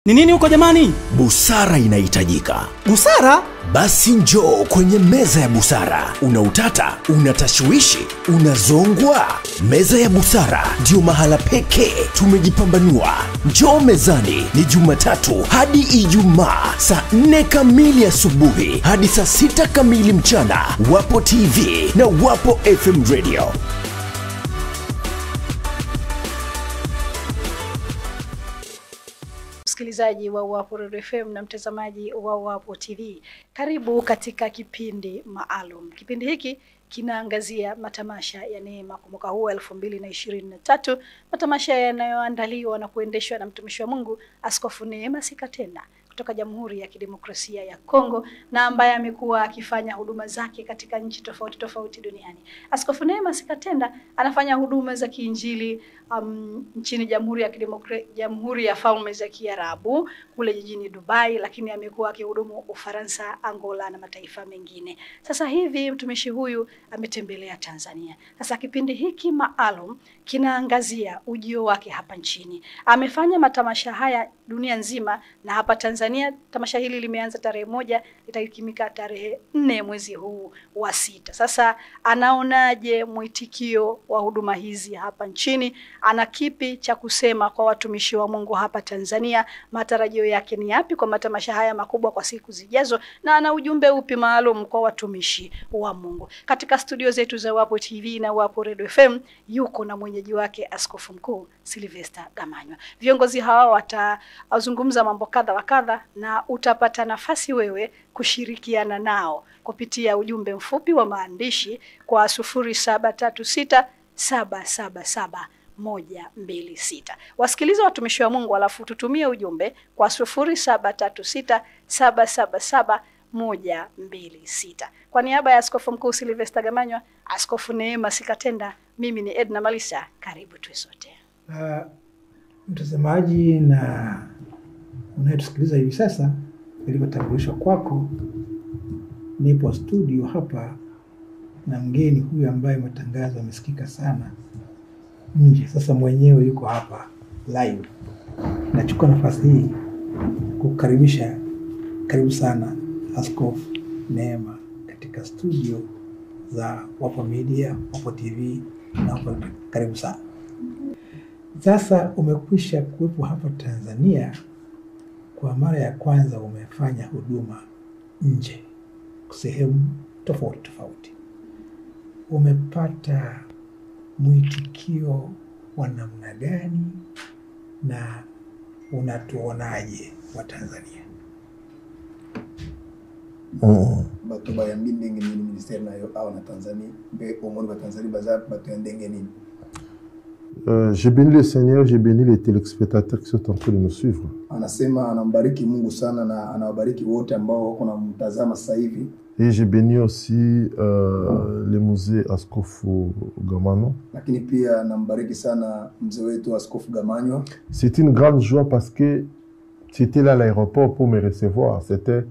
Ni nini huko jamani? Busara inahitajika. Busara? Basi njoo kwenye meza ya busara. Una utata, una tashwishi, unazongwa. Meza ya busara ndio mahala pekee tumejipambanua. Njoo mezani ni Jumatatu hadi Ijumaa saa 4 kamili asubuhi hadi saa 6 kamili mchana. Wapo TV na wapo FM Radio. Msikilizaji wa Wapo Radio FM na mtazamaji wa Wapo TV, karibu katika kipindi maalum. Kipindi hiki kinaangazia matamasha ya neema kwa mwaka huu 2023, matamasha yanayoandaliwa na kuendeshwa na mtumishi wa Mungu Askofu Neema Sikatenda kutoka Jamhuri ya Kidemokrasia ya Kongo, na ambaye amekuwa akifanya huduma zake katika nchi tofauti tofauti duniani. Askofu Neema Sikatenda anafanya huduma za kiinjili nchini Jamhuri ya Falme za Kiarabu kule jijini Dubai, lakini amekuwa akihudumu Ufaransa, Angola na mataifa mengine. Sasa hivi mtumishi huyu ametembelea Tanzania. Sasa kipindi hiki maalum kinaangazia ujio wake hapa nchini. Amefanya matamasha haya dunia nzima, na hapa Tanzania tamasha hili limeanza tarehe 1, litahikimika tarehe 4 mwezi huu wa 6. Sasa anaonaje mwitikio wa huduma hizi hapa nchini? Ana kipi cha kusema kwa watumishi wa Mungu hapa Tanzania? Matarajio yake ni yapi kwa matamasha haya makubwa kwa siku zijazo, na ana ujumbe upi maalum kwa watumishi wa Mungu? Katika studio zetu za Wapo TV na Wapo Radio FM yuko na mwenyeji wake Askofu Mkuu Sylvester Gamanywa. Viongozi hawa watazungumza mambo kadha wa kadha, na utapata nafasi wewe kushirikiana nao kupitia ujumbe mfupi wa maandishi kwa 0736777126. Wasikilize watumishi wa Mungu, alafu tutumie ujumbe kwa 0736777126. Kwa niaba ya Askofu Mkuu Sylvester Gamanywa, Askofu Neema Sikatenda, mimi ni Edna Malisa. Karibu tu sote. Mtazamaji na unayetusikiliza hivi sasa, nilipotambulishwa kwako, nipo studio hapa na mgeni huyu ambaye matangazo yamesikika sana nje. Sasa mwenyewe yuko hapa live. Nachukua nafasi hii kukaribisha, karibu sana Askofu Neema katika studio za Wapo Media, Wapo TV na Wapo. Karibu sana. Sasa umekwisha kuwepo hapa Tanzania kwa mara ya kwanza, umefanya huduma nje sehemu tofauti tofauti. Umepata mwitikio wa namna gani na unatuonaje wa Tanzania? Batu bayambi ndenge nini ministeri nayo au na Tanzania be omoni ba Tanzania baza batu ndenge nini? J'ai béni le Seigneur, j'ai béni les téléspectateurs qui sont en train de nous suivre. Anasema anambariki Mungu sana na anawabariki wote ambao wako na mtazama sasa hivi. Et j'ai béni aussi les musées Askofu Gamanywa. Lakini pia anambariki sana mzee wetu Askofu Gamanywa. C'est une grande joie parce que c'était là à l'aéroport pour me recevoir. C'était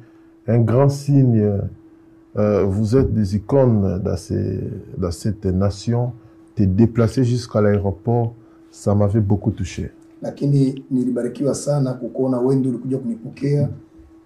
un grand signe. Vous êtes des icônes dans cette nation. Te déplacer jusqu'à l'aéroport, ça m'avait beaucoup touché. Lakini nilibarikiwa sana kukuona wewe ndio ulikuja kunipokea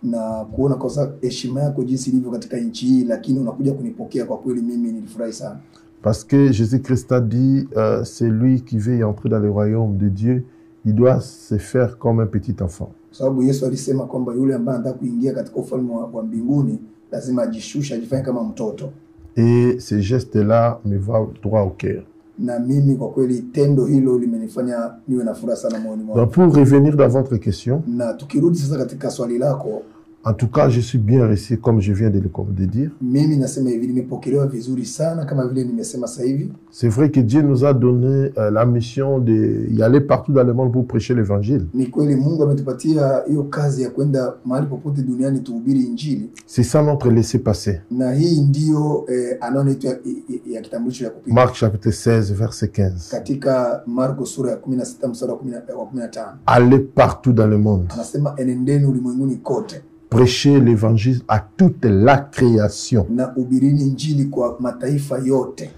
na kuona kwa heshima yako jinsi ilivyo katika nchi hii, lakini unakuja kunipokea. Kwa kweli mimi nilifurahi sana. Parce que Jésus-Christ a dit, c'est lui qui veut entrer dans le royaume de Dieu, il doit se faire comme un petit enfant. Sababu Yesu alisema kwamba yule ambaye anataka kuingia katika ufalme wa mbinguni lazima ajishushe, ajifanye kama mtoto. Et ce geste-là me va droit au cœur. Na mimi kwa kweli tendo hilo limenifanya niwe na furaha sana moyoni mwangu. Donc pour revenir dans votre question, na tukirudi sasa katika swali lako, en tout cas je suis bien reçu comme je viens de le dire. Mimi nasema hivi, nimepokelewa vizuri sana kama vile nimesema sasa hivi. C'est vrai que Dieu nous a donné la mission de y aller partout dans le monde pour prêcher l'évangile. Ni kweli Mungu ametupatia hiyo kazi ya kwenda mahali popote duniani tuhubiri injili. C'est ça notre laissez-passer. Na hii ndio anoni ya kitambulisho ya kupita. Marc chapitre 16 verset 15. Katika Marko sura ya 16 mstari wa 15. Allez partout dans le monde. Anasema enendeni ulimwenguni kote. Prêcher l'évangile à toute la création. Na hubirini injili kwa mataifa yote.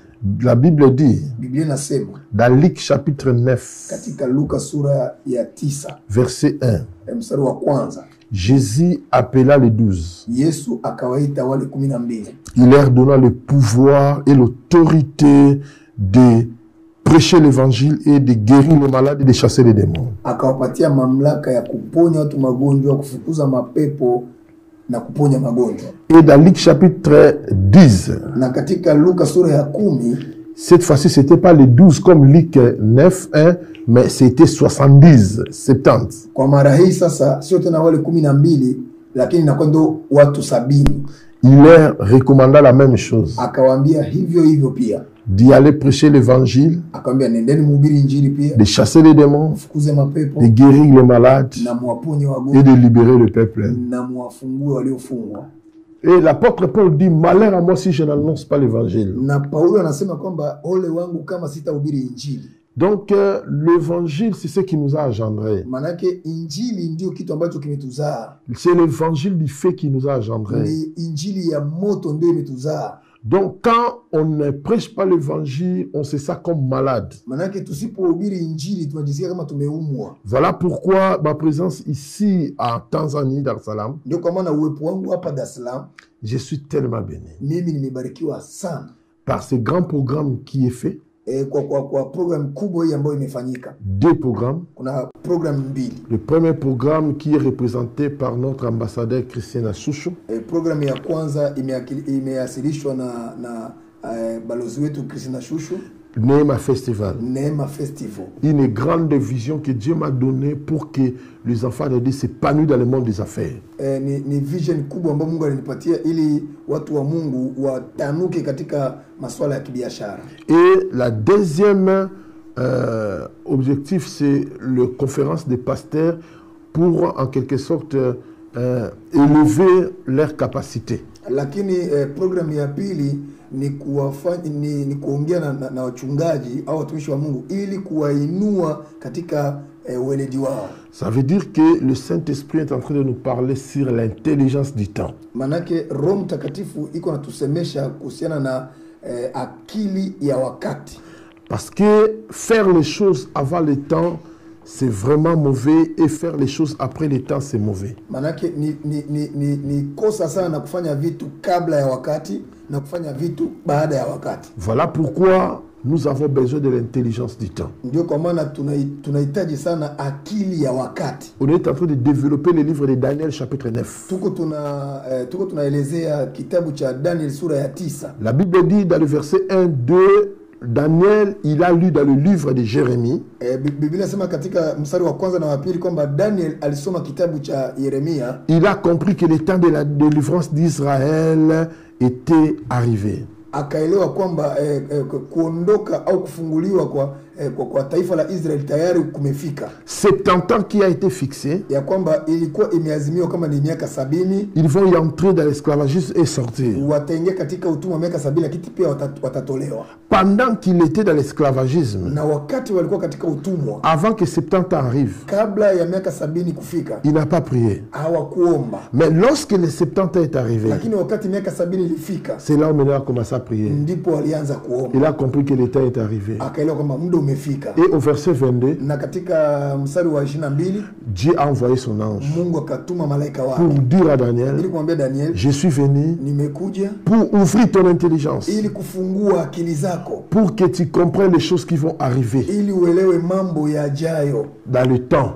La Bible dit, Biblia inasema dans Luc chapitre 9, katika Luka sura ya 9 verset 1, mstari wa kwanza, Jésus appela les 12. Yesu akawaita wale 12. Il leur donna le pouvoir et l'autorité de prêcher l'évangile et de guérir les malades et de chasser les démons. Akawapatia mamlaka ya kuponya watu magonjwa, kufukuza mapepo na kuponya magonjwa. Et dans Luc chapitre 10, Na katika Luka sura ya 10, cette fois-ci, ce n'était pas les 12 comme Luc 9, 1, mais c'était 70, 70. kwa mara hii sasa sio tena wale 12, lakini inakuwa ndo watu 70. Il leur recommanda la même chose, Akawaambia hivyo hivyo pia. d'y aller prêcher l'évangile, Akamwambia nendeni mhubiri injili pia, de chasser les démons, fukuze mapepo de guérir les malades na muwaponye et wagonjwa de libérer le peuple. na muwafungue waliofungwa. Et l'apôtre Paul dit, malheur à moi si je n'annonce pas l'évangile. Na Paulo anasema kwamba ole wangu kama sitahubiri injili. Donc, l'évangile, c'est ce qui nous a engendrés. Manake injili ndio kitu ambacho kimetuzaa. C'est l'évangile du fait qui nous a engendrés. Ni injili ya moto ndio imetuzaa. Donc, quand on ne prêche pas l'évangile, on se sent comme malade. Manake tusipohubiri injili tunajisikia kama tumeumwa. Voilà pourquoi ma présence ici à Tanzanie, Dar es Salaam, Ndio kwa maana uwepo wangu hapa Dar es Salaam, je suis tellement béni. mimi nimebarikiwa sana. Par ce grand programme qui est fait, Kwa program kubwa hii ambayo imefanyika. 2 programmes. Kuna program 2. Le premier programme qui est représenté par notre ambassadeur Christian Chouchou. Program ya kwanza imeasilishwa na balozi wetu Christina Shushu. Neema Festival. Neema Festival. Une grande vision que Dieu m'a donnée pour que les enfants de Dieu s'épanouissent dans le monde des affaires. Ni vision kubwa ambayo Mungu alinipatia ili watu wa Mungu watanuke katika masuala ya kibiashara. Et la deuxième objectif, c'est la conférence des pasteurs pour en quelque sorte élever leur capacité. Lakini program ya pili ni kuongea na wachungaji au watumishi wa Mungu ili kuwainua katika weledi wao. Ça veut dire que le Saint-Esprit est en train de nous parler sur l'intelligence du temps. Manake Roho Mtakatifu iko natusemesha kuhusiana na akili ya wakati. Parce que faire les choses avant le temps, c'est vraiment mauvais, et faire les choses après le temps, c'est mauvais. Manake ni kosa sana na kufanya vitu kabla ya wakati na kufanya vitu baada ya wakati. Voilà pourquoi nous avons besoin de l'intelligence du temps. Ndio kwa maana tunahitaji sana akili ya wakati. On est en train de développer le livre de Daniel chapitre 9. Tuko tunaelezea kitabu cha Daniel sura ya 9. La Bible dit dans le verset 1, 2, Daniel, il a lu dans le livre de Jérémie. Biblia inasema katika mstari wa kwanza na wa pili kwamba Daniel alisoma kitabu cha Yeremia. Il a compris que le temps de la délivrance d'Israël était arrivé. Akaelewa kwamba kuondoka au kufunguliwa kwa taifa la Israel tayari kumefika. 70 ans qui a été fixé. Ya kwamba ilikuwa imeazimiwa kama ni miaka 70. Ils vont y entrer dans l'esclavagisme et sortir. Wataingia katika utumwa miaka 70 lakini pia watatolewa. Pendant qu'il était dans l'esclavagisme, na wakati walikuwa katika utumwa, avant que 70 ans arrivent, kabla ya miaka 70 kufika, il n'a pas prié. Hawakuomba. Mais lorsque les 70 ans est arrivé, lakini wakati miaka 70 ilifika, c'est là où il a commencé à prier. Ndipo alianza kuomba. Il a compris que le temps est arrivé. Akaelewa kwamba muda umefika. Et au verset 22, na katika mstari wa 22, Dieu a envoyé son ange Mungu akatuma malaika wake pour dire à Daniel, ili kumwambia Daniel, je suis venu nimekuja pour ouvrir ton intelligence, ili kufungua akili zako, pour que tu comprennes les choses qui vont arriver ili uelewe mambo yajayo dans le temps.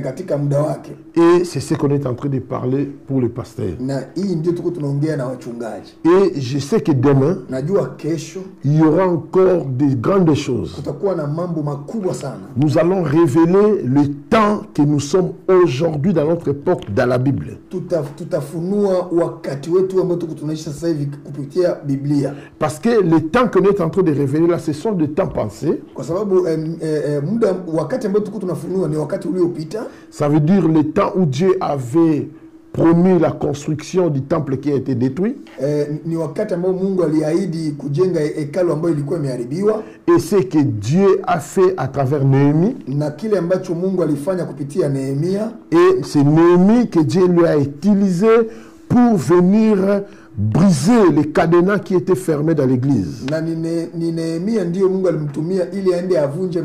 Katika muda wake. Et c'est ce qu'on est en train de parler pour les pasteurs. Na hii ndio tuko tunaongea na wachungaji. Et je sais que demain, najua kesho, il y aura encore des grandes choses. Kutakuwa na mambo makubwa sana. Nous allons révéler le temps que nous sommes aujourd'hui dans notre époque dans la Bible. Tutafunua wakati wetu ambao tuko tunaishi sasa hivi kupitia Biblia. Parce que le temps que nous est en train de révéler là, ce sont des temps passés. Kwa sababu muda wakati ambao tuko tunafunua ni wakati uliopita. Ça veut dire le temps où Dieu avait promis la construction du temple qui a été détruit. Ni wakati ambao Mungu aliahidi kujenga hekalu ambayo ilikuwa imeharibiwa. Et c'est que Dieu a fait à travers Néhémie. Na kile ambacho Mungu alifanya kupitia Nehemia. Et c'est Néhémie que Dieu lui a utilisé pour venir briser les cadenas qui étaient fermés dans l'église. Na ni Nehemia ndio Mungu alimtumia ili aende avunje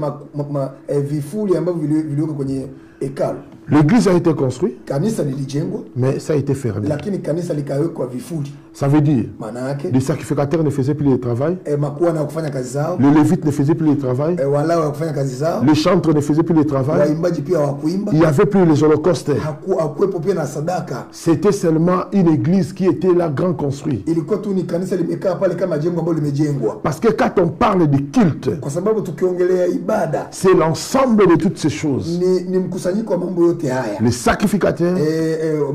vifuli ambavyo viliwekwa kwenye hekalu. L'église a été construite, Kanisa lilijengwa, mais ça a été fermé. lakini kanisa likawekwa vifuli. Ça veut dire, Maana yake les sacrificateurs ne faisaient plus le travail, makuhani hawakufanya kazi zao, les lévites ne faisaient plus le travail, Walawi hawakufanya kazi zao, les chantres ne faisaient plus le travail, waimbaji pia hawakuimba, il n'y avait plus les holocaustes. hakuwepo pia na sadaka. C'était seulement une église qui était là, grand construite. Ilikuwa tu ni kanisa limekaa pale kama jengo ambalo limejengwa. Parce que quand on parle de culte, Kwa sababu tukiongelea ibada c'est l'ensemble de toutes ces choses. ni mkusanyiko wa mambo yote haya. Les sacrificateurs,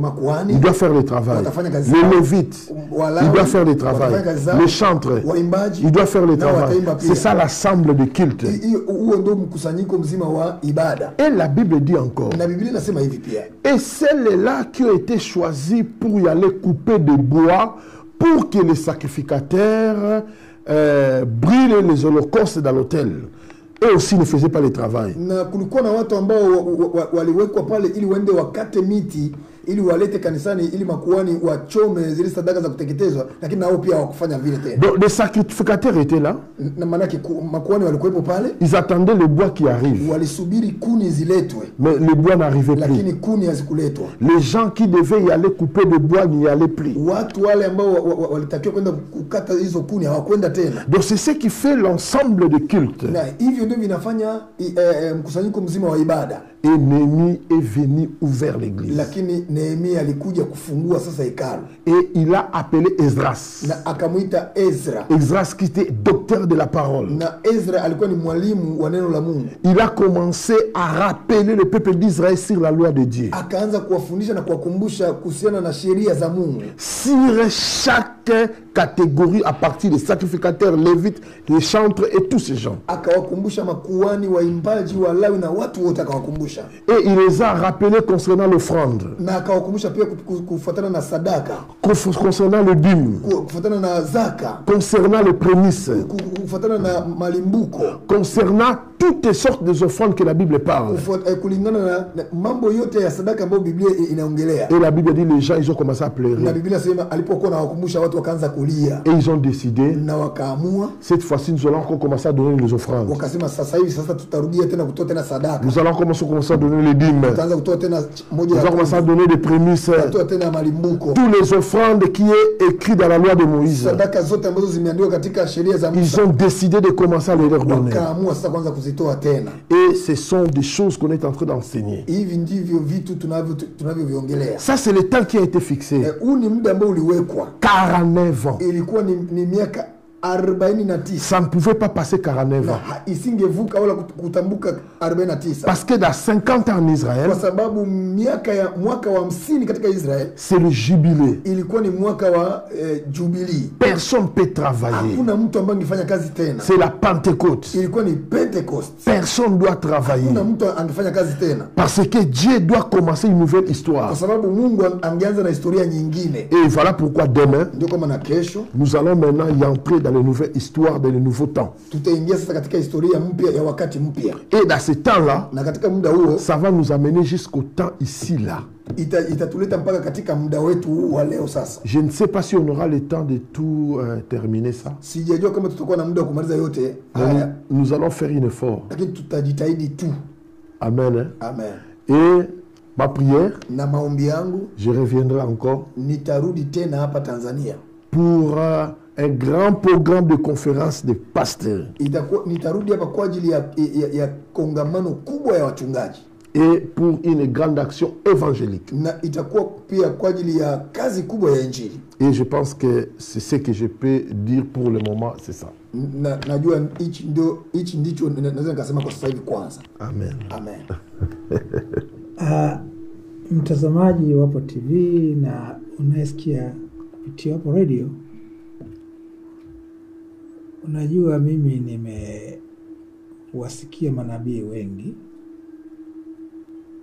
Makuhani ils doivent faire le travail. watafanya kazi Les zao, lévites, Walawi ils doivent faire le watafanya travail. kazi zao, Les chantres, waimbaji ils doivent faire le nao travail. wataimba pia. C'est ça l'ensemble de culte. Huo ndio mkusanyiko mzima wa ibada. Et la Bible dit encore, Na Biblia inasema hivi pia, et celles-là qui ont été choisis pour y aller couper des bois, pour que les sacrificateurs brûlent les holocaustes dans l'autel. Eux aussi ne faisaient pas le travail. na kulikuwa na watu ambao waliwekwa pale ili waende wakate miti ili walete kanisani ili makuhani wachome zile sadaka za kuteketezwa, lakini nao pia hawakufanya vile tena. Donc les sacrificateurs étaient là, Na maana yake makuhani walikuwepo pale, ils attendaient le bois qui arrive, walisubiri kuni ziletwe, mais le bois n'arrivait plus. lakini kuni hazikuletwa. Les gens qui devaient y aller couper des bois n'y allaient plus. Watu wale ambao walitakiwa kwenda kukata hizo kuni hawakwenda tena. Donc c'est ce qui fait l'ensemble de culte. Na hivyo ndio vinafanya mkusanyiko mzima wa ibada. Et Néhémie est venu ouvrir l'église. Lakini Nehemia alikuja kufungua sasa hekalu. Et il a appelé Esdras. Na akamuita Ezra. Esdras qui était docteur de la parole. Na Ezra alikuwa ni mwalimu wa neno la Mungu. Il a commencé à rappeler le peuple d'Israël sur la loi de Dieu. Akaanza kuwafundisha na kuwakumbusha kuhusiana na sheria za Mungu. Sur chaque catégorie à partir des sacrificateurs, lévites, les chantres et tous ces gens. Akawakumbusha makuhani, waimbaji, Walawi na watu wote akawakumbusha. Et il les a rappelés concernant l'offrande. Na akawakumbusha pia kufuatana na sadaka. Concernant le dîme. Kufuatana na zaka. Concernant les prémices. Kufuatana na malimbuko. Concernant toutes les sortes de offrandes que la Bible parle. Kulingana na mambo yote ya sadaka ambayo Biblia inaongelea. Et la Bible dit les gens ils ont commencé à pleurer. Na Biblia sema alipokuwa anawakumbusha watu wakaanza kulia. Et ils ont décidé. Na wakaamua. Cette fois-ci nous allons encore commencer à donner les offrandes. Wakasema sasa hivi sasa tutarudia tena kutoa tena sadaka. Nous allons commencer à donner les dîmes. Tutaanza kutoa tena moja. Nous allons commencer à donner des prémices. Kutoa tena malimbuko. Tous les offrandes qui est écrit dans la loi de Moïse. Sadaka zote ambazo zimeandikwa katika sheria za Musa. Ils ont décidé de commencer à les leur donner. Wakaamua sasa kwanza kuzitoa tena. Et ce sont des choses qu'on est en train d'enseigner. Hivi ndivyo vitu tunavyoviongelea. Ça c'est le temps qui a été fixé. Huu ni muda ambao uliwekwa. 49 ans. Ilikuwa ni miaka 49. Ça ne pouvait pas passer 49 ans. Isingevuka wala kutambuka 49. Parce que dans 50 ans en Israël, kwa sababu mwaka wa 50 katika Israel, c'est le jubilé. Ilikuwa ni mwaka wa jubilee. Personne peut travailler. Hakuna mtu ambaye angefanya kazi tena. C'est la Pentecôte. Ilikuwa ni Pentecost. Personne doit travailler. Hakuna mtu angefanya kazi tena. Parce que Dieu doit commencer une nouvelle histoire. Kwa sababu Mungu angeanza na historia nyingine. Et voilà pourquoi demain, ndio kama na kesho, nous allons maintenant y entrer dans les nouvelles histoires, dans les nouveaux temps. Tutaingia sasa katika historia mpya ya wakati mpya. Et dans ce temps-là, na katika muda huo, ça va nous amener jusqu'au temps ici là. Itatuleta mpaka katika muda wetu wa leo sasa. Je ne sais pas si on aura le temps de tout terminer ça. Sijajua kama tutakuwa na muda wa kumaliza yote. Nous allons faire un effort. Lakini tutajitahidi tu. Amen. Hein? Amen. Et ma prière, na maombi yangu, je reviendrai encore. Nitarudi tena hapa Tanzania. Pour un grand programme de conférence de pasteurs. Nitarudi hapa kwa ajili ya kongamano kubwa ya wachungaji. Et pour une grande action évangélique. Na itakuwa pia kwa ajili ya kazi kubwa ya injili. Et je pense que c'est ce que je peux dire pour le moment, c'est ça. Najua hichi ndicho naweza nikasema kwa sasa hivi kwanza. Amen. Amen. Mtazamaji wa Wapo TV na unayesikia kupitia Wapo Radio, unajua mimi nimewasikia manabii wengi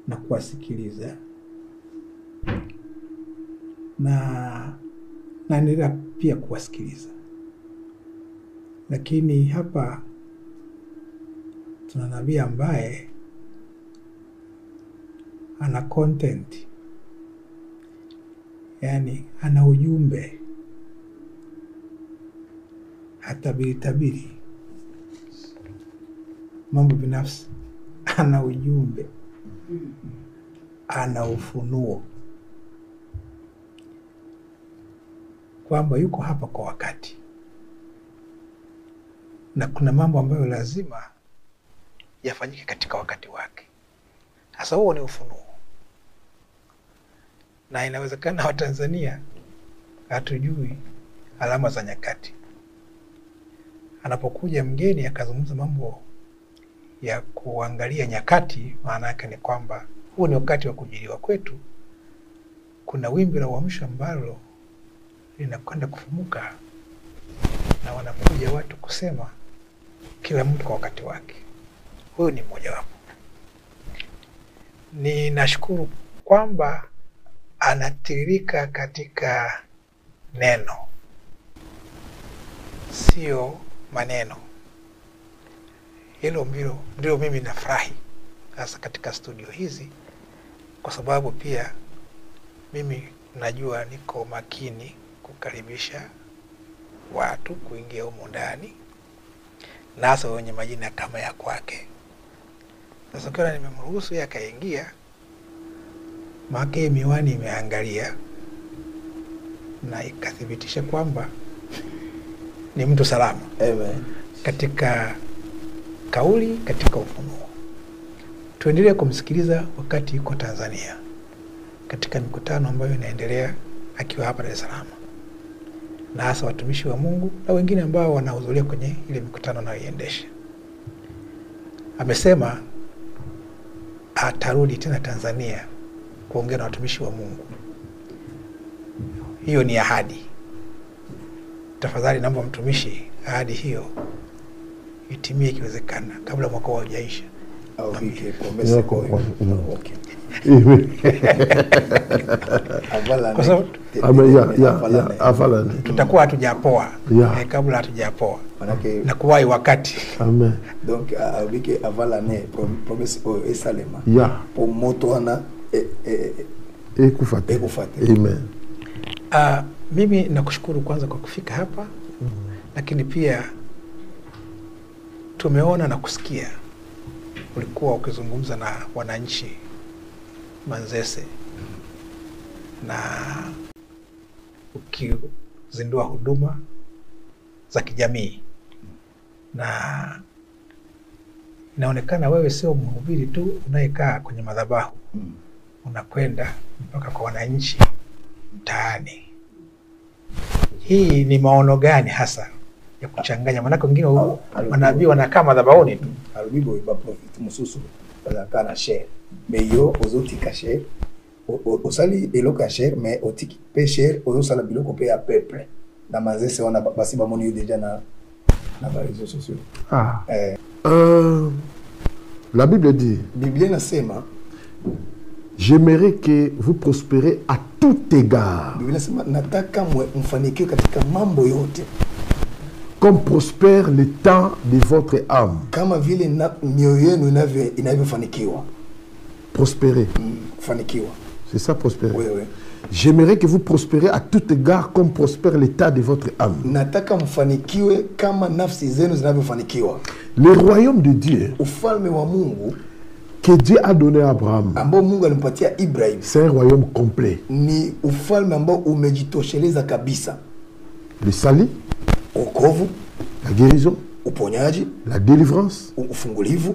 na kuwasikiliza na naendelea pia kuwasikiliza, lakini hapa tuna nabii ambaye ana content yaani ana ujumbe, hatabiri mambo binafsi, ana ujumbe, ana ufunuo kwamba yuko hapa kwa wakati, na kuna mambo ambayo lazima yafanyike katika wakati wake. Sasa huo ni ufunuo, na inawezekana Watanzania hatujui alama za nyakati. Anapokuja mgeni akazungumza mambo ya kuangalia nyakati, maana yake ni kwamba huu ni wakati wa kujiliwa kwetu. Kuna wimbi la uamsho ambalo linakwenda kufumuka, na wanakuja watu kusema kila mtu kwa wakati wake. Huyu ni mmoja wapo. Ninashukuru kwamba anatiririka katika neno, sio maneno. Hilo ndio mimi nafurahi hasa katika studio hizi, kwa sababu pia mimi najua niko makini kukaribisha watu kuingia humo ndani, na hasa wenye majina kama ya kwake. Sasa kwa nimemruhusu yeye akaingia, maana miwani imeangalia na ikathibitisha kwamba ni mtu salama. Amen. Katika kauli, katika ufunuo. Tuendelee kumsikiliza wakati yuko Tanzania, katika mikutano ambayo inaendelea akiwa hapa Dar es Salaam, na hasa watumishi wa Mungu na wengine ambao wanahudhuria kwenye ile mikutano anayoiendesha. Amesema atarudi tena Tanzania kuongea na watumishi wa Mungu. Hiyo ni ahadi. Tafadhali naomba mtumishi, ahadi hiyo itimie ikiwezekana kabla mwaka huu hujaisha. Tutakuwa hatujapoa kabla hatujapoa na kuwahi wakati. Amen. Donc avec avant l'année promesse au Salema. Pour moto ana ekufate. Amen. Mimi nakushukuru kwanza kwa kufika hapa, lakini pia tumeona na kusikia ulikuwa ukizungumza na wananchi Manzese na ukizindua huduma za kijamii, na inaonekana wewe sio mhubiri tu unayekaa kwenye madhabahu, unakwenda mpaka kwa wananchi mtaani. Hii ni maono gani hasa ya kuchanganya? Maana wengine wanabii wanakaa madhabahuni tu. Alubibo iba profit mususu wanakaa na share. Mais yo ozoti cacher osali eloko ya share, mais otiki pe share ozosala biloko pe ya peuple. Na Manzese wana basi ba moni déjà na réseaux sociaux. La Bible dit, Biblia inasema, j'aimerais que vous prospérez à tout égard. Biblia inasema nataka mfanikiwe katika mambo yote, comme prospère le temps de votre âme. Kama vile mioyo yenu inavyofanikiwa. Prospérer. Kufanikiwa. C'est ça, prospérer. Oui, oui. J'aimerais que vous prospérez à tout égard comme prospère l'état de votre âme. Nataka mfanikiwe kama nafsi zenu zinavyofanikiwa. Le royaume de Dieu, ufalme wa Mungu, que Dieu a donné à Abraham, ambao Mungu alimpatia Ibrahim, c'est un royaume complet. Ni ufalme ambao umejitosheleza kabisa. Le salut, wokovu, la guérison, uponyaji, la délivrance, ufungulivu,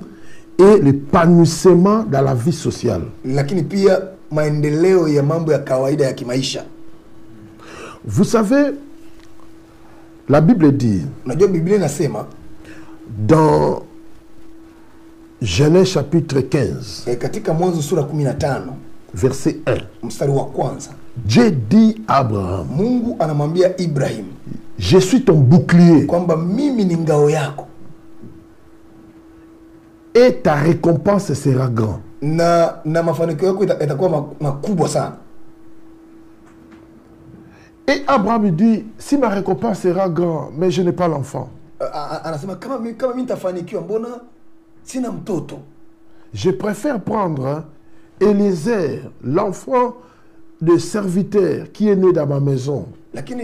et l'épanouissement dans la vie sociale. Lakini pia maendeleo ya mambo ya kawaida ya kimaisha. Vous savez, la Bible dit, unajua Biblia inasema dans Genèse chapitre 15, katika Mwanzo sura 15 verset 1, mstari wa kwanza, Dieu dit à Abraham, Mungu anamwambia Ibrahim, je suis ton bouclier, kwamba mimi ni ngao yako, et ta récompense sera grande. Na mafanikio yako itakuwa makubwa sana. Et Abraham dit, si ma récompense sera grande, mais je n'ai pas l'enfant. Anasema kama mimi nitafanikiwa, mbona sina mtoto? Je préfère prendre Eliezer, l'enfant de serviteur qui est né dans ma maison. lakini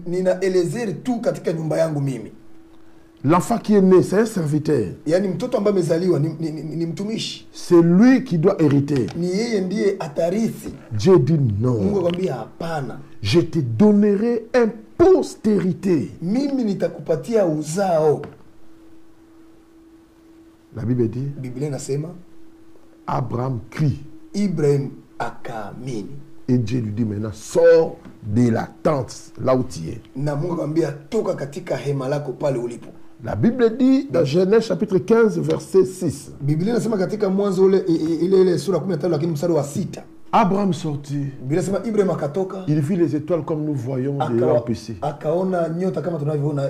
nina Elezeri tu katika nyumba yangu mimi. L'enfant qui est né, c'est un serviteur. Yani mtoto ambaye amezaliwa ni mtumishi. C'est lui qui doit hériter. Ni yeye ndiye atarithi. Dieu dit non. Mungu akwambia hapana. Je te donnerai une postérité. Mimi nitakupatia uzao. La Bible dit, Biblia inasema Abraham crie. Ibrahim akaamini. Et Dieu lui dit maintenant, sors de la tente là où tu es. Na Mungu akamwambia toka katika hema lako pale ulipo. La Bible dit dans Genèse chapitre 15 verset 6. Biblia inasema katika Mwanzo ile sura 15 lakini mstari wa 6. Abraham sortit. Biblia inasema Ibrahim akatoka. Il vit les étoiles comme nous voyons de là ici. Akaona nyota kama tunavyoona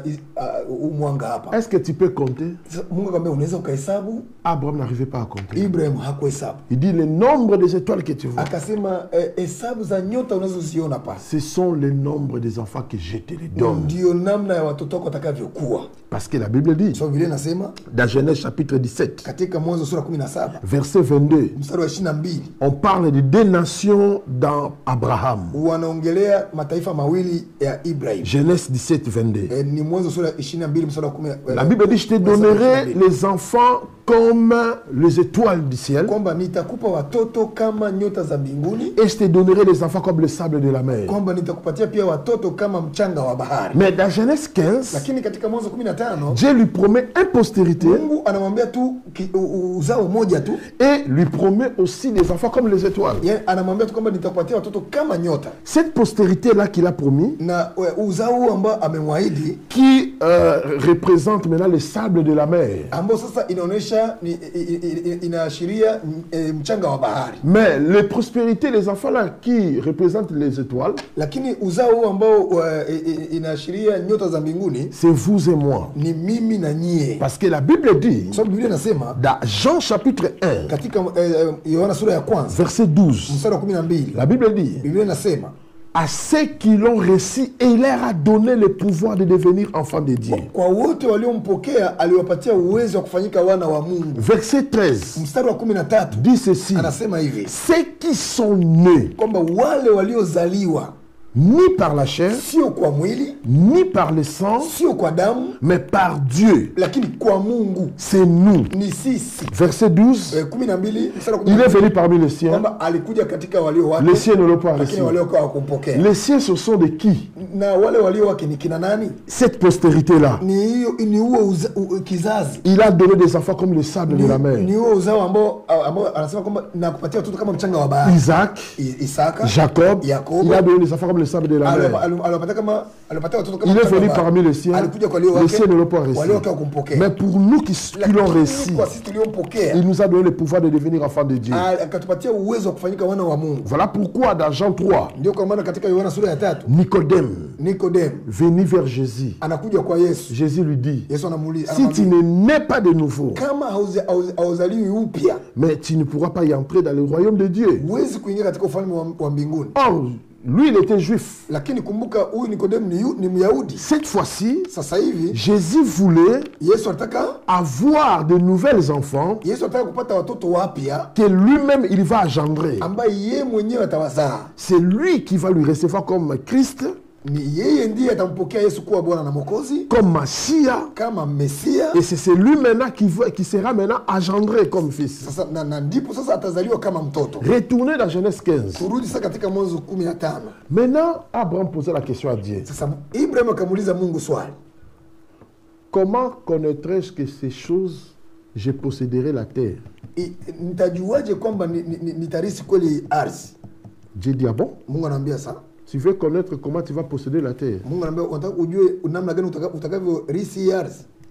mwanga hapa. Est-ce que tu peux compter? Mungu akamwambia unaweza ukahesabu? Abraham n'arrivait pas à compter. Ibrahim hakuhesabu. Il dit le nombre des étoiles que tu vois. Akasema hesabu za nyota unazoziona hapa. Ce sont les nombres des enfants que je te les donne. Ndio namna ya watoto wako watakavyokuwa. Parce que la Bible dit, so Biblia inasema dans Genèse chapitre 17, katika Mwanzo sura 17, verset 22, mstari wa 22, on parle de deux nations dans Abraham. Wanaongelea mataifa mawili ya Ibrahim. Genèse 17, 22. Ni Mwanzo sura 22 mstari wa 10. La Bible dit, je te donnerai les enfants comme les étoiles du ciel. Kwamba nitakupa watoto kama nyota za mbinguni. Et je te donnerai les enfants comme le sable de la mer. Kwamba nitakupatia pia watoto kama mchanga wa bahari. Mais dans Genèse 15, lakini katika Mwanzo 15, Dieu lui promet une postérité. Mungu anamwambia tu uzao moja tu. Et lui promet aussi des enfants comme les étoiles. Anamwambia tu kwamba nitakupatia watoto kama nyota. Cette postérité là qu'il a promis, na uzao ambao amemwaahidi, qui représente maintenant le sable de la mer. Ambao sasa inaonesha inaashiria mchanga wa bahari. Mais les prospérités, les enfants là qui représentent les étoiles, lakini uzao ambao inaashiria nyota za mbinguni, c'est vous et moi. Ni mimi na nyie. Parce que la Bible dit, so Biblia inasema dans Jean chapitre 1, katika Yohana sura ya kwanza, verset 12, mstari wa 12, la Bible dit, Biblia inasema à ceux qui l'ont reçu, et il leur a donné le pouvoir de devenir enfants de Dieu. Kwa wote waliompokea aliwapatia uwezo wa kufanyika wana wa Mungu. Verset 13, mstari wa 13, dit ceci, anasema hivi, ceux qui sont nés, kwamba wale waliozaliwa ni par la chair, sio kwa mwili, ni par le sang, sio kwa damu, mais par Dieu. Lakini kwa Mungu. C'est nous. Ni sisi. Verset 12. 12, il est venu parmi les siens. Kwamba alikuja katika walio wake. Les siens ne l'ont pas reçu. Lakini walio hawakumpokea. Les siens ce sont de qui? Na wale walio wake ni kina nani? Cette postérité là. Ni huo kizazi. Il a donné des enfants comme le sable de la mer. Ni huo uzao ambao anasema kwamba nakupatia watoto kama mchanga wa bahari. Isaac, Jacob, Yakobo, il a donné des enfants comme le sable de la mer. Il est venu parmi les siens. Les siens ne l'ont pas reçu. Mais pour nous qui l'ont reçu, il nous a donné le pouvoir de devenir enfants de Dieu. Voilà pourquoi dans Jean 3, Nicodème venait vers Jésus. Jésus lui dit, si tu ne nais pas de nouveau, mais tu ne pourras pas y entrer dans le royaume de Dieu. Or, lui, il était juif. Lakini kumbuka huyu Nikodemu ni Myahudi. Cette fois-ci, sasa hivi, Jésus voulait avoir de nouvelles enfants que lui-même il va engendrer. C'est lui qui va lui recevoir comme Christ, comme Messia, et c'est lui maintenant qui sera maintenant engendré comme fils. Retournez dans Genèse 15. Maintenant, Abraham posait la question à Dieu. Comment connaîtrais-je que ces choses, je posséderai la terre? Dieu dit, ah bon? Tu veux connaître comment tu vas posséder la terre?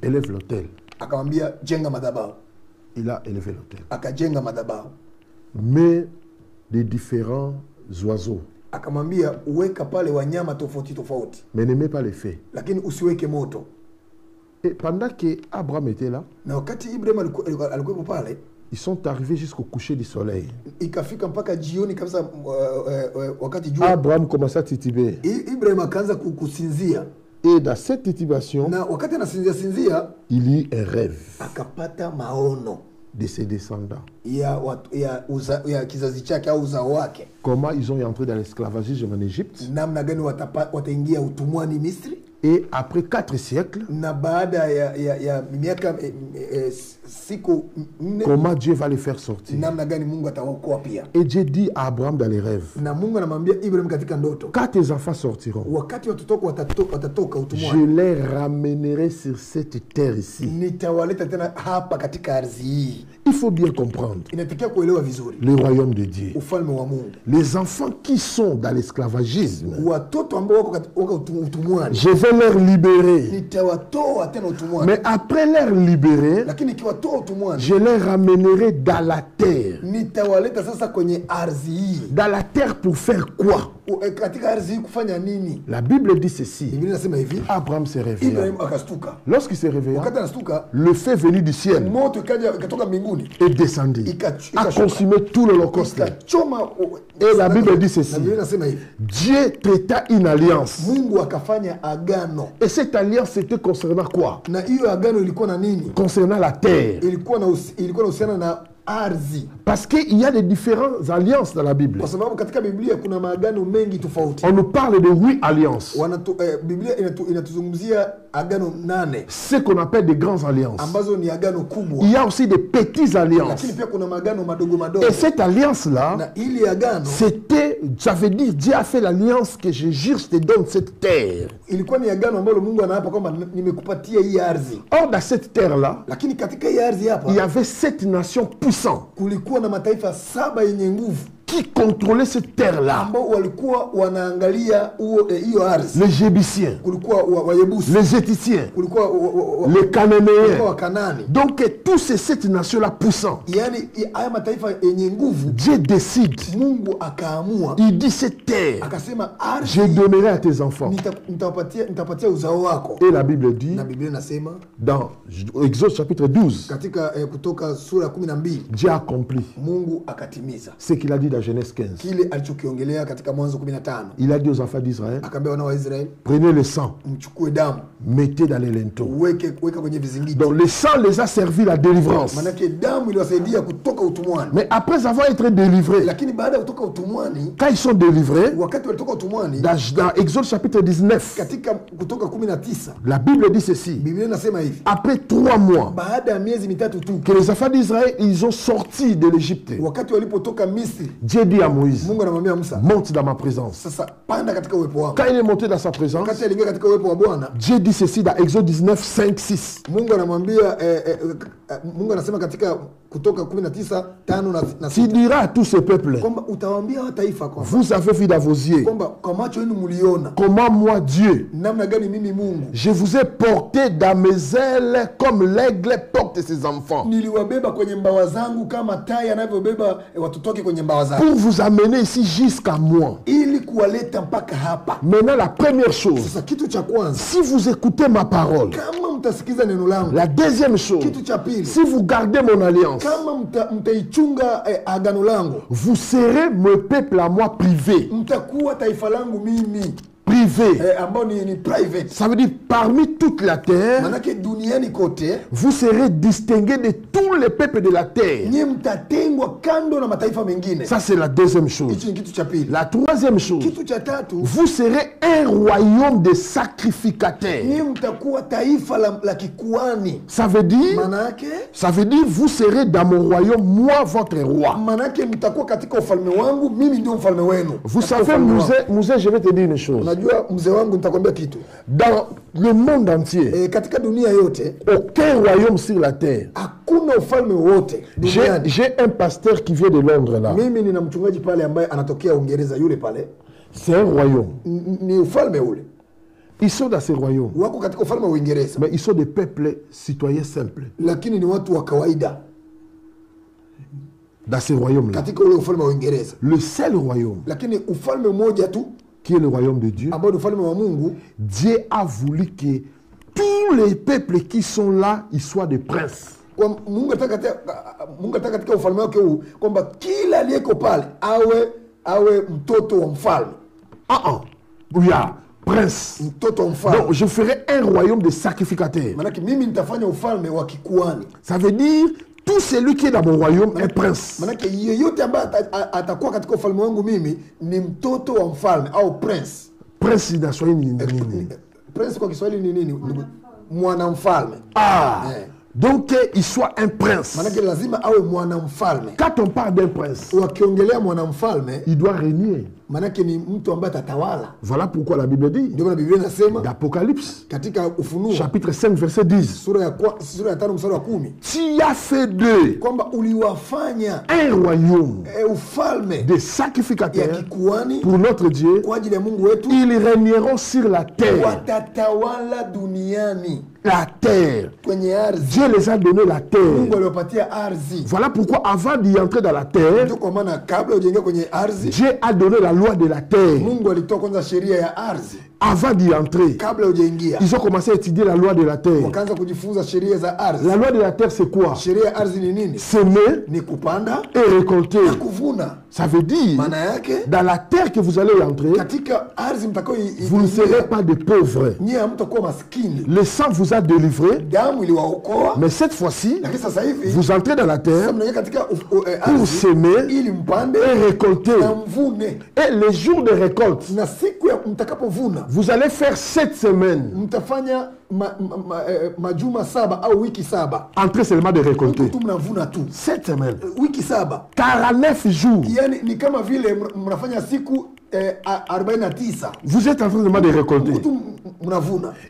Élève l'autel. Il a élevé l'autel. Mais des différents oiseaux. Mais n'aimez pas les fées. Et pendant que Abraham était là, ils sont arrivés jusqu'au coucher du soleil. Abraham commença à tituber. Et dans cette titubation, il eut un rêve. de ses descendants. ya kizazi chake au uzao wake. Comment ils ont entré dans l'esclavagisme en Égypte. Namna gani wataingia utumwani Misri. Et après 4 siècles, na baada ya miaka siku 4, comment Dieu va les faire sortir. namna gani Mungu atawaokoa pia. Et Dieu dit à Abraham dans les rêves, Na Mungu anamwambia Ibrahim katika ndoto, quand tes enfants sortiront, wakati watoto watatoka je utumwani, les ramènerai sur cette terre ici. nitawaleta tena hapa katika ardhi hii. Il faut bien comprendre Inatakiwa kuelewa vizuri le royaume de Dieu. ufalme wa Mungu. Les enfants qui sont dans l'esclavagisme, Watoto ambao wako utumwani, je vais les libérer. nitawatoa tena utumwani. Mais après les libérer, Lakini ikiwatoa utumwani, je les ramènerai dans la terre. nitawaleta sasa kwenye ardhi hii. Dans la terre pour faire quoi? Katika ardhi hii kufanya nini? La Bible dit ceci. Biblia inasema hivi, Abraham se réveilla. Ibrahim akastuka. Lorsqu'il se réveilla, Wakati anastuka, le feu venu du ciel moto ikatoka mbinguni, est descendu, a consumé tout l'holocauste. ikachoma. Et la Bible dit Na ceci. Biblia inasema hivi, Dieu traita une alliance. Mungu akafanya agano. Et cette alliance était concernant quoi? Na hiyo agano ilikuwa na nini? Concernant la terre. Ilikuwa inahusiana na ardhi. Parce qu'il y a des différentes alliances dans la Bible. Kwa sababu katika Biblia kuna maagano mengi tofauti. On nous parle de 8 alliances. Biblia inatuzungumzia agano 8 Ce qu'on appelle des grandes alliances. ambazo ni agano kubwa. Il y a aussi des petites alliances. Lakini pia kuna maagano madogo madogo. Et cette alliance-là, Na ili agano c'était, ça veut dire, Dieu a fait l'alliance que je jure, je te donne cette terre. ilikuwa ni agano ambalo Mungu anaapa kwamba nimekupatia hii ardhi. Or, dans cette terre-là, Lakini katika hii ardhi hapa il y avait 7 nations puissantes kulikuwa na mataifa 7 yenye nguvu qui contrôlaient cette terre-là. ambao walikuwa wanaangalia hiyo ardhi. Les Jébusiens, Kulikuwa Wayebusi, les Éthiopiens, kulikuwa les Cananéens. Wakanani. Donc, tous ces 7 nations-là puissantes, Yaani haya mataifa yenye nguvu, Dieu décide. Mungu akaamua Il dit cette terre, akasema, je ardhi donnerai à tes enfants. nitapatia uzao wako. Et la Bible dit, Na Biblia inasema dans Exode chapitre 12, katika Kutoka sura 12, Dieu a accompli Mungu akatimiza ce qu'il a dit dans Genèse 15. kile alichokiongelea katika Mwanzo 15. Il a dit aux enfants d'Israël, Akaambia wana wa Israeli, prenez le sang, mchukue damu, mettez dans les linteaux. weka kwenye vizingiti. Donc le sang les a servi la délivrance. Manake damu iliwasaidia kutoka utumwani. Mais après avoir été délivrés, Lakini baada ya kutoka utumwani, quand ils sont délivrés, wakati walitoka utumwani, dans Exode chapitre 19, katika Kutoka 19, la Bible dit ceci. Biblia inasema hivi, Après 3 mois baada ya miezi mitatu tu, que les enfants d'Israël, ils ont sorti de l'Égypte, wakati walipotoka Misri, Dieu dit à Moïse, Mungu anamwambia Musa, monte dans ma présence. sasa panda katika uwepo wangu. Quand il est monté dans sa présence, Wakati aliingia katika uwepo wa Bwana, Dieu dit ceci dans Exode 19, 5, 6. Mungu anamwambia Mungu anasema katika Kutoka 19:5 na Tu 6 diras à tous ces peuples, kwamba utawaambia mataifa kwamba vous avez vu dans vos yeux kwamba kwa macho yenu mliona comment moi, Dieu, namna gani mimi Mungu je vous ai porté dans mes ailes comme l'aigle porte ses enfants niliwabeba kwenye mbawa zangu kama tai anavyobeba watoto wake kwenye mbawa zake, pour vous amener ici jusqu'à moi. ili kuwaleta mpaka hapa. Maintenant, la première chose, Sasa kitu cha kwanza, si vous écoutez ma parole, kama mtasikiza neno langu. la deuxième chose, Kitu cha pili, si vous gardez mon alliance, kama mtaichunga agano langu, vous serez mon peuple à moi privé. mtakuwa taifa langu mimi Privé. ambao ni private. Ça veut dire parmi toute la terre, Manake duniani kote vous serez distingués de tous les peuples de la terre. nyie mtatengwa kando na mataifa mengine. Ça, c'est la deuxième chose. Hichi ni kitu cha pili. La troisième chose, Kitu cha tatu, vous serez un royaume de sacrificateurs. nyie mtakuwa taifa la kikuani. Ça veut dire, vous serez dans mon royaume, moi, votre roi. Manake mtakuwa katika ufalme wangu, mimi ndio mfalme wenu. Vous savez, Mouzé, je vais te dire une chose. Unajua mzee wangu, nitakwambia kitu. Dans le monde entier, Katika dunia yote, aucun royaume sur la terre. hakuna ufalme wote duniani. J'ai un pasteur qui vient de Londres là. Mimi nina mchungaji pale ambaye anatokea Uingereza, yule pale. C'est un royaume. Ni ufalme ule. Ils sont dans ce royaume. Wako katika ufalme wa Uingereza. Mais ils sont des peuples citoyens simples. Lakini ni watu wa kawaida. Dans ce royaume-là. Katika ule ufalme wa Uingereza. Le seul royaume. Lakini ufalme mmoja tu, qui est le royaume de Dieu. Ambao ni ufalme wa Mungu. Dieu a voulu que tous les peuples qui sont là, ils soient des princes. Kwa Mungu anataka katika ufalme wake huu kwamba kila aliyeko pale awe mtoto wa mfalme. Oui, prince. Mtoto wa mfalme. Donc je ferai un royaume de sacrificateurs. Maana mimi nitafanya ufalme wa kikuani. Ça veut dire Tout celui qui est dans mon royaume est prince. Manake yeyote ambaye atakuwa katika ufalme wangu mimi ni mtoto wa mfalme au prince. Prince ina Swahili ni nini? Prince kwa Kiswahili ni nini? Mwana mfalme. Donc il soit un prince. Manake lazima awe mwana mfalme. Quand on parle d'un prince, wakiongelea mwana mfalme, il doit régner. Manake ni mtu ambaye atatawala. Voilà pourquoi la Bible dit. Ndio maana Biblia inasema d'Apocalypse, katika Ufunuo chapitre 5 verset 10, sura ya 5 mstari wa 10, tu as fait d'eux kwamba uliwafanya un royaume ufalme de sacrificateurs ya kikuani pour notre Dieu. Kwa ajili ya Mungu wetu. Ils régneront sur la terre. Watatawala duniani. La terre. Kwenye ardhi. Dieu les a donné la terre. Mungu aliwapatia ardhi. Voilà pourquoi avant d'y entrer dans la terre, ndio kwa maana kabla ujenga kwenye ardhi, Dieu a donné la loi de la terre. Mungu alitoa kwanza sheria ya ardhi. Avant d'y entrer, kabla ujaingia, ils ont commencé à étudier la loi de la terre. Wakaanza kujifunza sheria za ardhi. La loi de la terre c'est quoi? Sheria ya ardhi ni nini? Semer, ni kupanda et récolter. Na kuvuna. Ça veut dire, maana yake, dans la terre que vous allez entrer, katika ardhi mtakao vous ne serez pas des pauvres. Nyie hamtakuwa maskini. Le sang vous a délivré. Damu iliwaokoa. Mais cette fois-ci, sasa hivi, vous entrez dans la terre pour semer ili mpande et récolter. Na mvune. Et les jours de récolte, na siku ya mtakapovuna, vous allez faire 7 semaines. Mtafanya majuma 7 au wiki 7. Entrer seulement de récolter. 7 semaines. Wiki 7. 49 jours. Yani ni kama vile mnafanya siku 49. Vous êtes en train seulement de récolter.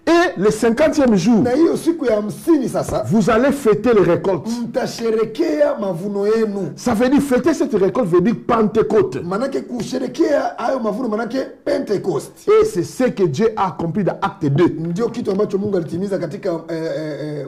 Et le 50e jour, na hiyo siku ya 50 sasa, vous allez fêter les récoltes. Mtasherekea mavuno yenu. Ça veut dire fêter cette récolte veut dire Pentecôte. Manake kusherekea hayo mavuno manake Pentecost. Et c'est ce que Dieu a accompli dans Acte 2. Ndio kitu ambacho Mungu alitimiza katika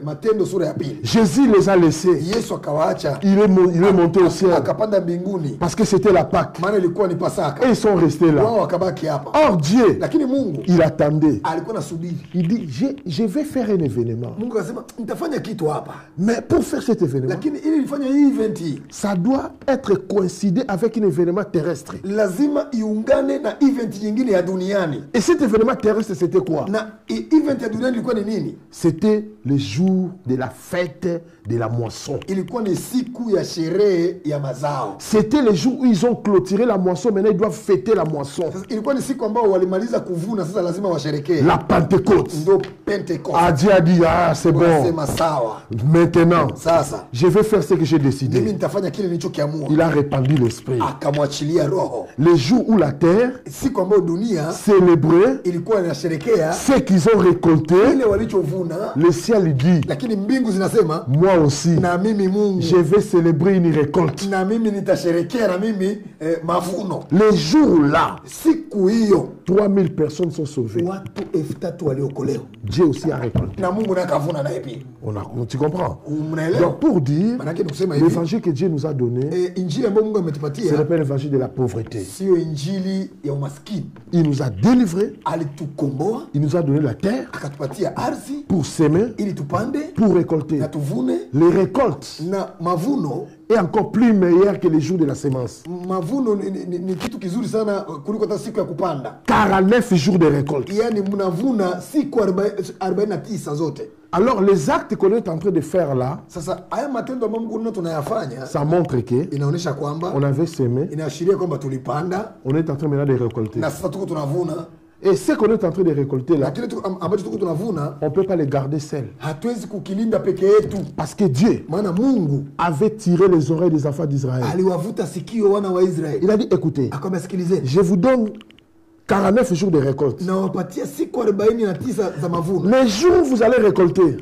Matendo sura ya 2. Jésus les a laissés. Yesu akawaacha. Il est monté au ciel. Akapanda mbinguni. Parce que c'était la Pâque. Maana ilikuwa ni Pasaka. Et ils sont restés là. Wao wakabaki hapa. Or Dieu, lakini Mungu, il attendait. Alikuwa nasubiri. Il dit je vais faire un événement. Mungu akasema nitafanya kitu hapa. Mais pour faire cet événement, lakini ili nifanye hii event hii, ça doit être coïncidé avec un événement terrestre. Lazima iungane na event nyingine ya duniani. Et cet événement terrestre c'était quoi? Na event ya duniani ilikuwa ni nini? C'était le jour de la fête de la moisson. Ilikuwa ni siku ya sherehe ya mazao. C'était le jour où ils ont clôturé la moisson, maintenant ils doivent fêter la moisson. Ilikuwa ni siku ambao walimaliza kuvuna, sasa lazima washerekee. La Pentecôte. Ndio Pentecost. Dieu a dit c'est bon. Maintenant, sasa, je vais faire ce que j'ai décidé. Mimi nitafanya kile nilichokiamua. Il a répandu l'esprit. Akamwachilia roho. Le jour où la terre, siku ambayo dunia célébrait ilikuwa inasherekea ce qu'ils ont récolté, ile walichovuna, le ciel dit, lakini mbingu zinasema, moi aussi, na mimi Mungu, je vais célébrer une récolte. Na mimi nitasherekea na mimi mavuno. Le jour là, siku hiyo 3000 personnes sont sauvées. Watu 3000 waliokolewa. Dieu aussi a récolté. Na Mungu nakavuna naye pia. Tu comprends? Donc pour dire, l'évangile que Dieu nous a donné, injili ambayo Mungu ametupatia, ce n'est pas l'évangile de la pauvreté. Sio injili ya umaskini. Il nous a délivrés. Alitukomboa. Il nous a donné la terre. Akatupatia ardhi. Pour s'aimer. Ili tupande. Pour récolter. Na tuvune. Les récoltes. Na mavuno. Est encore plus meilleur que les jours de la semence. Mavuno ni kitu kizuri sana kuliko hata siku ya kupanda. 49 jours de récolte. Yani mnavuna siku 49 zote. Alors les actes qu'on est en train de faire là, sasa haya matendo ambayo Mungu tunayafanya, ça montre que inaonyesha kwamba on avait semé, inaashiria kwamba tulipanda, on est en train maintenant de récolter. Na sasa tuko tunavuna. Et ce qu'on est en train de récolter là, on ne peut pas les garder seuls. Parce que Dieu avait tiré les oreilles des enfants d'Israël. Il a dit, écoutez, je vous donne 49 jours de récolte. Les jours où vous allez récolter,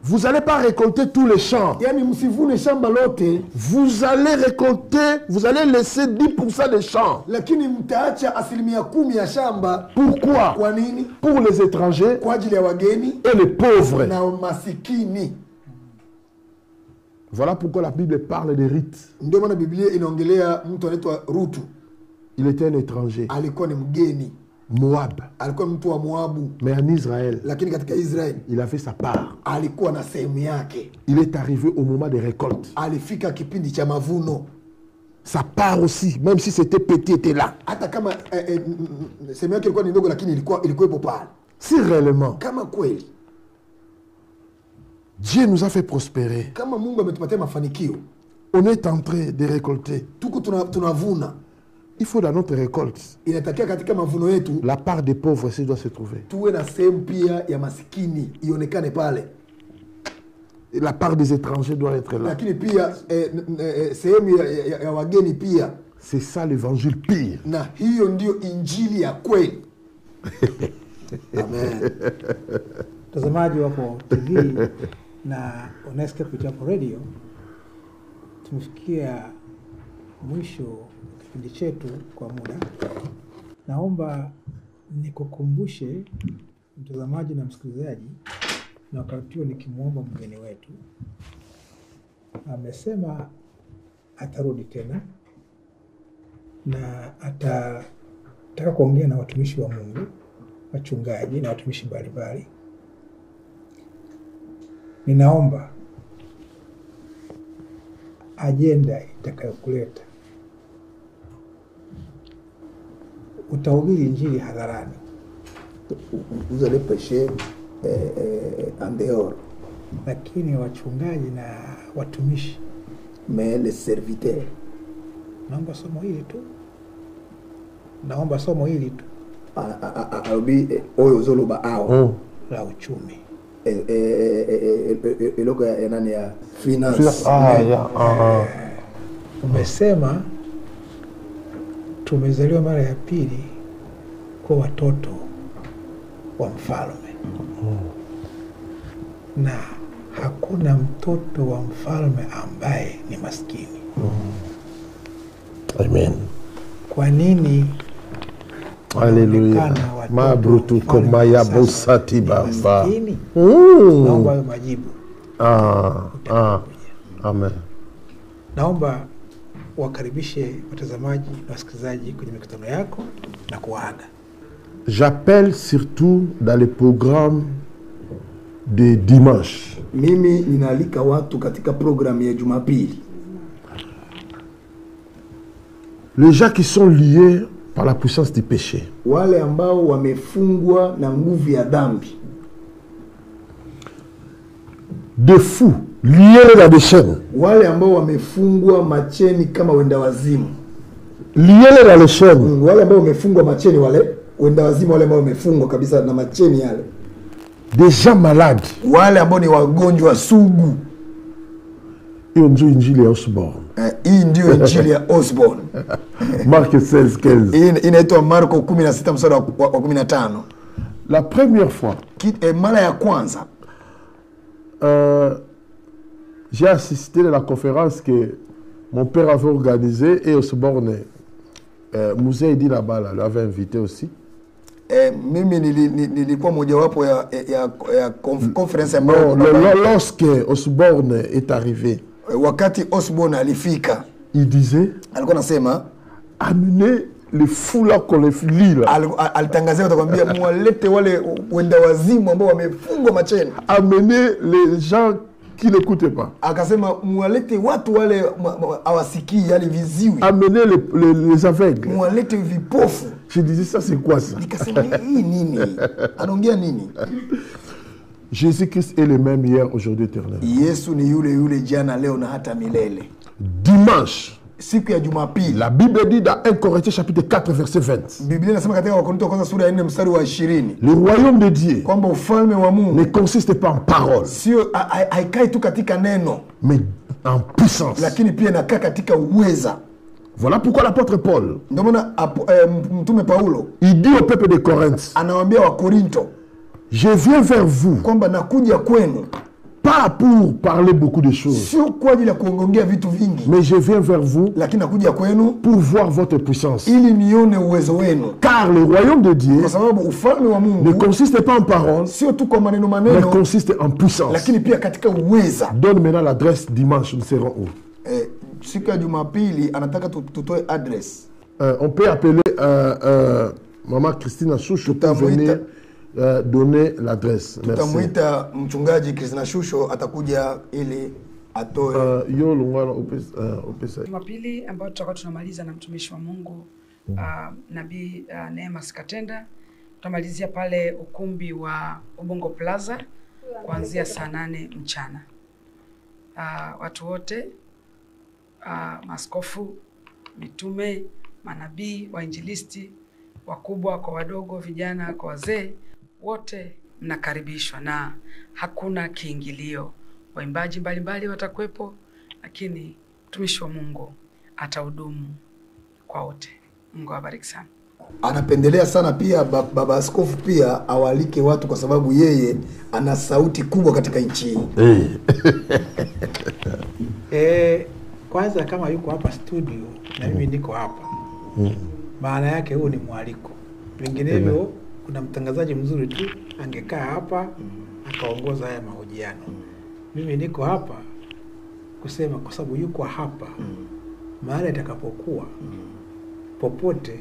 vous n'allez pas récolter tous les champs. Vous allez récolter, vous allez laisser 10% des champs. Pourquoi? Pour les étrangers et les pauvres. Voilà pourquoi la Bible parle des rites. Il était un étranger. Moab. Mais en Israël, il a fait sa part. Il est arrivé au moment des récoltes. Sa part aussi, même si c'était petit, était là. Si réellement Dieu nous a fait prospérer. Kama Mungu ametupatia mafanikio, On est en train de récolter. tuko tunavuna. Il faut dans notre récolte, Inatakia katika mavuno yetu la part des pauvres aussi doit se trouver. tuwe na sehemu pia ya masikini ionekane pale. Et la part des étrangers doit être là. Lakini pia sehemu ya wageni pia. C'est ça l'évangile pire. Na hiyo ndio injili ya kweli. Amen. Mtazamaji wako TV na unasikia kupitia hapo radio, tumefikia mwisho kipindi chetu kwa muda. Naomba nikukumbushe mtazamaji na msikilizaji, na wakati huo nikimwomba mgeni wetu, amesema atarudi tena na atataka kuongea na watumishi wa Mungu, wachungaji na watumishi mbalimbali. Ninaomba ajenda itakayokuleta, utahubiri injili hadharani. Vous allez prêcher en dehors. Lakini wachungaji na watumishi, Mais les serviteurs, naomba somo hili tu, naomba somo hili tu albi oyo zoloba ao la uchumi. Eloko ya nani ya finance. Umesema tumezaliwa mara ya pili kwa watoto wa mfalme, na hakuna mtoto wa mfalme ambaye ni maskini. Amen. Kwa nini? Alléluia. Mabrutu koma ya busati baba. Naomba hayo majibu. Amen. Naomba wakaribishe watazamaji na wasikilizaji kwenye mikutano yako na kuaga. J'appelle surtout dans les programmes de dimanche. Mimi ninaalika watu katika programu ya Jumapili. Les gens qui sont liés par la puissance du péché. Wale ambao wamefungwa na nguvu ya dhambi. Des fous liés dans des chaînes. Wale ambao wamefungwa macheni kama wenda wazimu. Liés dans les chaînes. Wale ambao wamefungwa macheni, wale wenda wazimu, wale ambao wamefungwa kabisa na macheni yale. Des gens malades. Wale ambao ni wagonjwa sugu. Hiyo ndio injili ya Osborne. Hii ndio injili ya Osborne. Marc 16:15. Hii inaitwa Marko 16 mstari wa 15. La première fois, mara ya kwanza, j'ai assisté à la conférence que mon père avait organisée et Osborne, Musée dit là-bas, l'avait invité aussi. Mimi nilikuwa mojawapo ya conference ya lorsque Osborne est arrivé, wakati Osborne alifika, il disait, alikuwa anasema, amenez les fous là qu'on les lit là. Alitangazia atakwambia mwalete wale wenda wazimu ambao wamefungwa macheni. Amenez les gens qui n'écoutaient pas. Akasema mwalete watu wale hawasikii, yani viziwi. Amenez les aveugles. Mwalete vipofu. Je disais, ça c'est quoi ça? Nikasema hii nini? Anaongea nini? Jésus-Christ est le même hier, aujourd'hui, éternel. Yesu ni yule jana, leo na hata milele. Dimanche, siku ya Jumapili, la Bible dit dans 1 Corinthiens chapitre 4 verset 20. Biblia inasema katika Wakorintho wa kwanza sura ya 4 mstari wa 20. Le royaume de Dieu kwamba ufalme wa Mungu ne consiste pas en parole. Sio haikai tu katika neno, mais en puissance. Lakini pia inakaa katika uweza. Voilà pourquoi l'apôtre Paul, ndio maana mtume Paulo, il dit au peuple de Corinthe, anawaambia wa Korinto, je viens vers vous, kwamba nakuja kwenu, pas pour parler beaucoup de choses, sio kwa ajili ya kuongea vitu vingi, mais je viens vers vous, lakini nakuja kwenu pour voir votre puissance, ili nione uwezo wenu. Car le royaume de Dieu kwa sababu ufalme wa Mungu ne consiste pas en parole, sio tu kwa maneno, mais consiste en puissance. Lakini pia katika uweza. Donne maintenant l'adresse dimanche, nous serons où? Siku ya Jumapili anataka tutoe address. On peut appeler Maman Christina Choucho pour venir donner l'adresse. Merci. Tutamuita mchungaji Christina Choucho atakuja ili atoe Jumapili ambayo tutakuwa tunamaliza na mtumishi wa Mungu Nabii Neema Sikatenda. Tutamalizia pale ukumbi wa Ubungo Plaza kuanzia saa 8 mchana. Watu wote, maaskofu, mitume, manabii, wainjilisti, wakubwa kwa wadogo, vijana kwa wazee, wote mnakaribishwa na hakuna kiingilio. Waimbaji mbalimbali watakuwepo, lakini mtumishi wa Mungu atahudumu kwa wote. Mungu awabariki sana. Anapendelea sana pia baba askofu pia awalike watu kwa sababu yeye ana sauti kubwa katika nchi hii. Kwanza kama yuko hapa studio na mimi niko hapa, maana yake huu ni mwaliko. Vinginevyo kuna mtangazaji mzuri tu angekaa hapa akaongoza haya mahojiano. Mimi niko hapa kusema kwa sababu yuko hapa, mahali atakapokuwa popote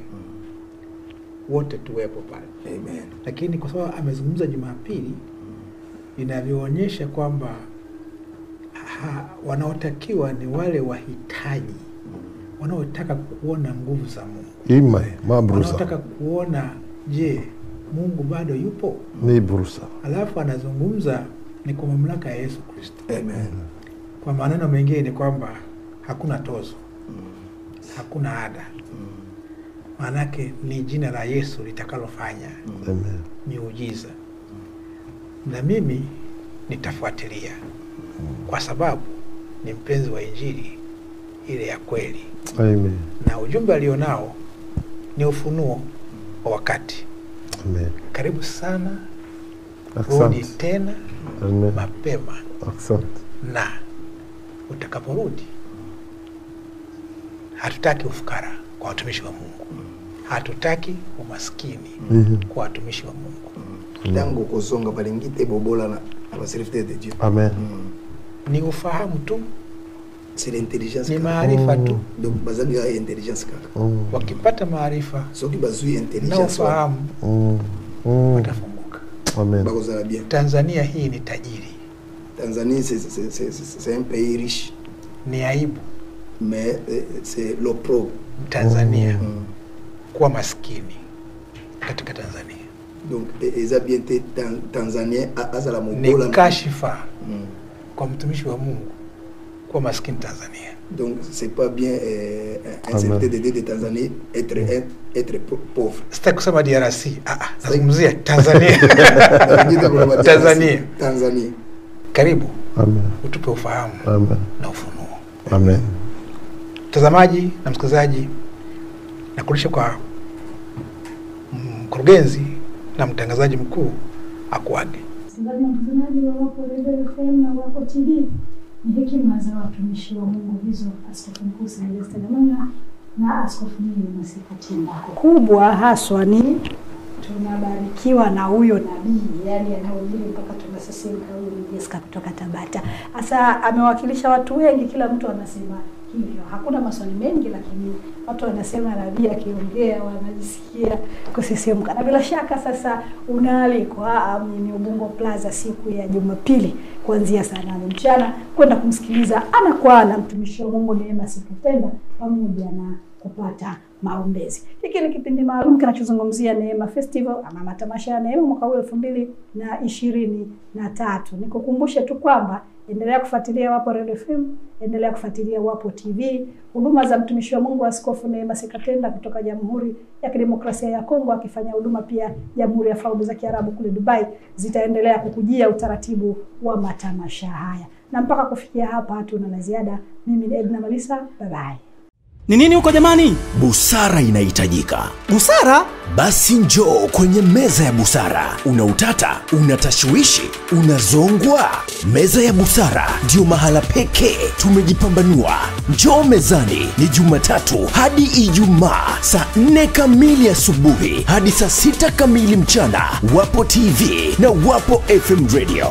wote tuwepo pale. Amen. Lakini kwa sababu amezungumza Jumapili, inavyoonyesha kwamba wanaotakiwa ni wale wahitaji, wanaotaka kuona nguvu za Mungu, wanaotaka kuona je, Mungu bado yupo? Ni brusa. Alafu anazungumza ni kwa mamlaka ya Yesu Kristo. Amen. Kwa maneno mengine ni kwamba hakuna tozo, hakuna ada. Maanake ni jina la Yesu litakalofanya miujiza. Na mimi nitafuatilia kwa sababu ni mpenzi wa Injili ile ya kweli. Amen. Na ujumbe alionao ni ufunuo wa wakati. Amen. Karibu sana. Asante. Rudi tena mapema. Asante. Na utakaporudi, hatutaki ufukara kwa watumishi wa Mungu. Hatutaki umaskini kwa watumishi wa Mungu. Tangu kusonga balingite bobola na abasirifite de Dieu. Amen. Ni ufahamu tu, c'est l'intelligence. ni maarifa tu. Donc bazali ya intelligence kaka. Wakipata maarifa Soki bazui na intelligence ufahamu, watafunguka. Amen. bakozala bien. Tanzania hii ni tajiri. Tanzanie c'est un pays riche, Ni aibu mais c'est l'opprobre. Tanzania kuwa maskini katika Tanzania. Donc eza bien te Tanzania azala Ni mobola. kashifa kwa mtumishi wa Mungu kuwa maskini Tanzania. Donc c'est pas bien un serviteur de Dieu de Tanzanie être pauvre. Sitaki kusema DRC, nazungumzia Tanzania. Tanzania. Karibu. Amen. Utupe ufahamu na ufunuo. Amen. Mtazamaji na msikilizaji, nakurudisha kwa mkurugenzi na mtangazaji mkuu akuage. Mtazamaji wa Wapo Radio FM na Wapo TV, ni hekima za watumishi wa Mungu hizo, Askofu Mkuu Sylvester Namanga na Askofu Masika Timba. Kubwa haswa ni tunabarikiwa na huyo nabii, yani anaohubiri mpaka tunasisimuka, huyo ni Jessica kutoka Tabata. Sasa amewakilisha watu wengi, kila mtu anasema hivyo. Hakuna maswali mengi, lakini watu wanasema nabii akiongea wanajisikia kusisimuka. Na bila shaka sasa unaalikwa ni Ubungo Plaza siku ya Jumapili kuanzia saa 8 mchana kwenda kumsikiliza ana kwa ana mtumishi wa Mungu Neema Sikatenda pamoja na kupata maombezi. Hiki ni kipindi maalum kinachozungumzia Neema Festival ama matamasha ya Neema mwaka 2023. Nikukumbushe tu kwamba endelea kufuatilia Wapo Radio FM, endelea kufuatilia Wapo TV. Huduma za mtumishi wa Mungu Askofu Neema Sikatenda kutoka Jamhuri ya Kidemokrasia ya Kongo akifanya huduma pia Jamhuri ya Falme za Kiarabu kule Dubai zitaendelea kukujia utaratibu wa matamasha haya. Na mpaka kufikia hapa hatuna la ziada. Mimi ni Edna Malisa, bye bye. Ni nini huko jamani? Busara inahitajika. Busara? Basi njoo kwenye meza ya busara. Una utata, una tashwishi, unazongwa. Meza ya busara ndio mahala pekee tumejipambanua. Njoo mezani ni Jumatatu hadi Ijumaa saa 4 kamili asubuhi hadi saa 6 kamili mchana. Wapo TV na Wapo FM Radio.